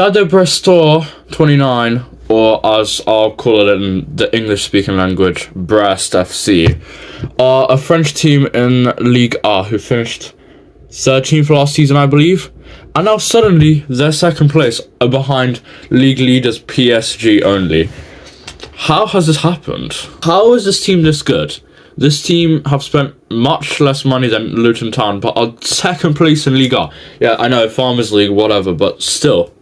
Stade Brestol 29, or as I'll call it in the English-speaking language, Brest FC, are a French team in Ligue A who finished 13th last season, I believe, and now suddenly they're second place behind league leaders PSG only. How has this happened? How is this team this good? This team have spent much less money than Luton Town, but are second place in Ligue A. Yeah, I know, Farmers League, whatever, but still,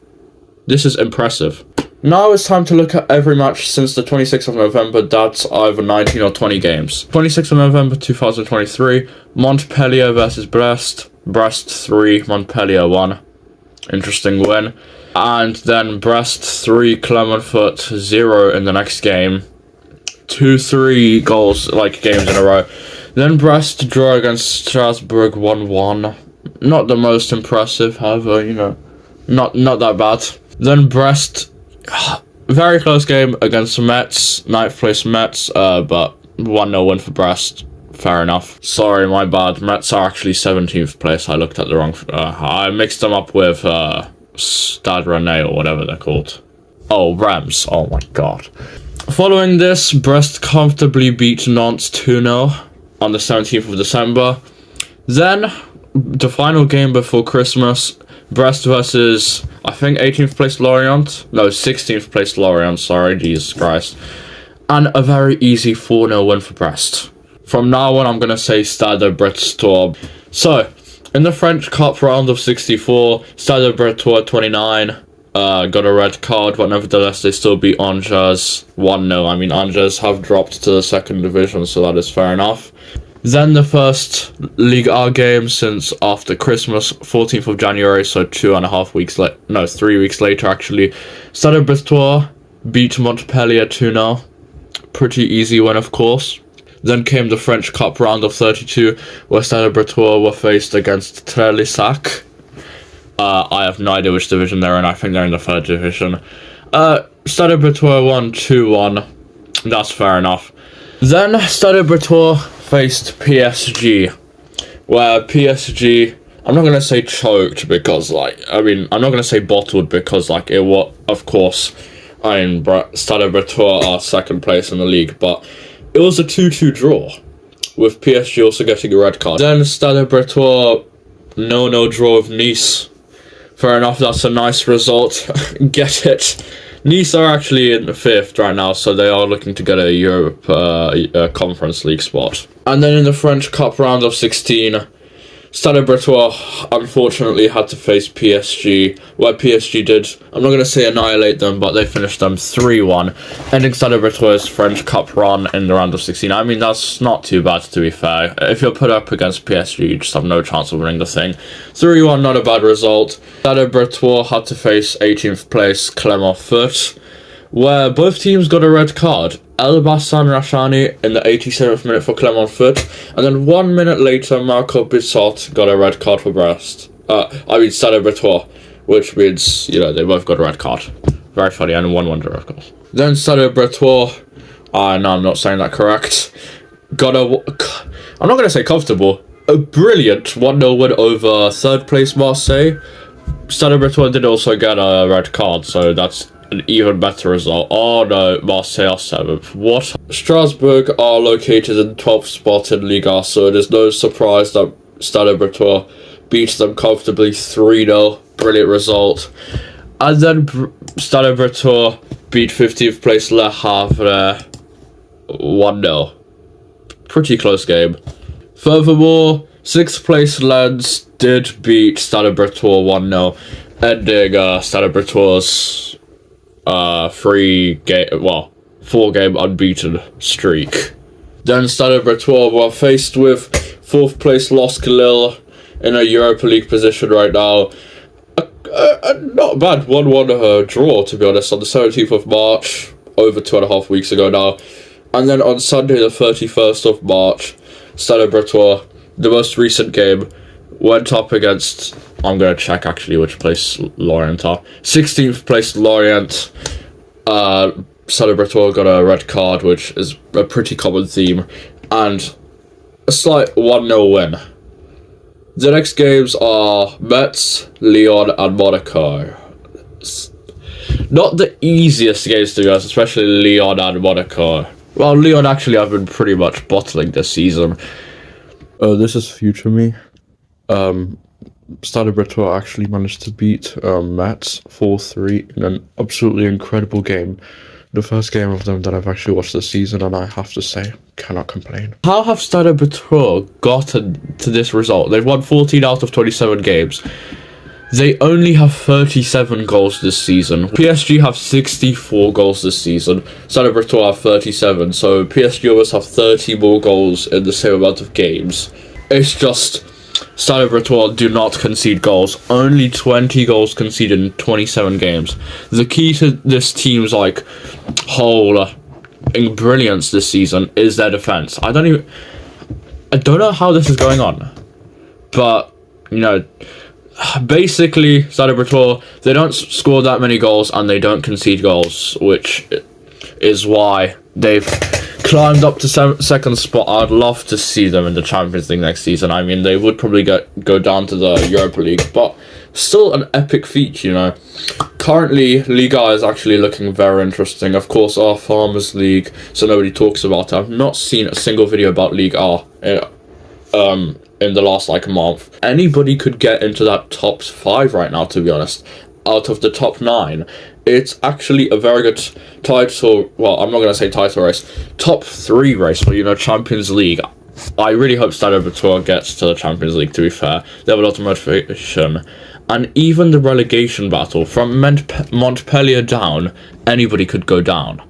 this is impressive. Now it's time to look at every match since the 26th of November, that's either 19 or 20 games. 26th of November 2023, Montpellier versus Brest. Brest 3, Montpellier 1. Interesting win. And then Brest 3, Clermont-Foot 0 in the next game. 2-3 goals, games in a row. Then Brest draw against Strasbourg 1-1. Not the most impressive, however, not that bad. Then Brest, very close game against Metz, 9th place Metz, but 1-0 win for Brest. Fair enough. Sorry, my bad. Metz are actually 17th place. I looked at the wrong... I mixed them up with Stade Rennais or whatever they're called. Oh, Reims. Oh my god. Following this, Brest comfortably beat Nantes 2-0 on the 17th of December. Then, the final game before Christmas, Brest versus, I think, 18th place Lorient. No, 16th place Lorient, sorry, Jesus Christ. And a very easy 4-0 win for Brest. From now on, I'm going to say Stade Brestol. So, in the French Cup round of 64, Stade Brestol 29 got a red card, but nevertheless, they still beat Angers 1-0. I mean, Angers have dropped to the second division, so that is fair enough. Then the first Ligue A game since after Christmas, 14th of January, so 3 weeks later actually. Stade Brestol beat Montpellier 2-0. Pretty easy win, of course. Then came the French Cup round of 32, where Stade Brestol were faced against Trélissac. I have no idea which division they're in. I think they're in the 3rd division. Stade Brestol won 2-1. That's fair enough. Then Stade Brestol faced PSG, where PSG, I'm not going to say choked because, I'm not going to say bottled because, it was, of course, Stade Brestol are second place in the league, but it was a 2-2 draw, with PSG also getting a red card. Then Stade Brestol 0-0 draw with Nice. Fair enough, that's a nice result. Get it. Nice are actually in the 5th right now, so they are looking to get a Europe Conference League spot. And then in the French Cup round of 16, Stade Brestol unfortunately had to face PSG, where PSG did, I'm not going to say annihilate them, but they finished them 3-1, ending Stade Brestol's French Cup run in the round of 16. I mean, that's not too bad, to be fair. If you're put up against PSG, you just have no chance of winning the thing. 3-1, not a bad result. Stade Brestol had to face 18th place Clermont-Foot, where both teams got a red card. Elbassan Rashani in the 87th minute for Clermont-Foot, and then 1 minute later, Marco Bissot got a red card for Brest. Stade Brestol, which means, they both got a red card. Very funny, and 1-1 of course. Then Stade Brestol, no, I'm not saying that correct, I'm not going to say comfortable, a brilliant 1-0 win over 3rd place Marseille. Stade Brestol did also get a red card, so that's an even better result. Oh no, Marseille are 7th. What? Strasbourg are located in 12th spot in Ligue, so it is no surprise that Stade Brestol beat them comfortably 3-0. Brilliant result. And then Stade Brestol beat 15th place Le Havre 1-0. Pretty close game. Furthermore, 6th place Lens did beat Stade Brestol 1-0, ending Stade Brestol's 4-game unbeaten streak. Then Stade Brestol were faced with 4th place LOSC Lille in a Europa League position right now. Not bad 1-1 draw, to be honest, on the 17th of March, over 2.5 weeks ago now. And then on Sunday the 31st of March, Stade Brestol, the most recent game, went up against, I'm going to check actually which place Lorient are. 16th place Lorient. Stade Brestol got a red card, which is a pretty common theme, and a slight 1-0 win. The next games are Metz, Lyon, and Monaco. Not the easiest games to be honest, especially Lyon and Monaco. Well, Lyon actually have been pretty much bottling this season. This is future me. Stade Breton actually managed to beat Metz 4-3 in an absolutely incredible game. The first game of them that I've actually watched this season, and I have to say, cannot complain. How have Stade Breton gotten to this result? They've won 14 out of 27 games. They only have 37 goals this season. PSG have 64 goals this season. Stade Breton have 37, so PSG almost have 30 more goals in the same amount of games. It's just, Stade Breton do not concede goals. Only 20 goals conceded in 27 games. The key to this team's whole brilliance this season is their defense. I don't know how this is going on, but basically Stade Breton, they don't score that many goals and they don't concede goals, which is why they've climbed up to second spot. I'd love to see them in the Champions League next season. I mean, they would probably go down to the Europa League, but still an epic feat, Currently, Ligue is actually looking very interesting. Of course, our Farmers League, so nobody talks about it. I've not seen a single video about Ligue in the last month. Anybody could get into that top 5 right now, to be honest. Out of the top 9, it's actually a very good title. Well, I'm not going to say title race. Top 3 race for, Champions League. I really hope Stade Breton gets to the Champions League, to be fair. They have a lot of motivation. And even the relegation battle, from Montpellier down, anybody could go down.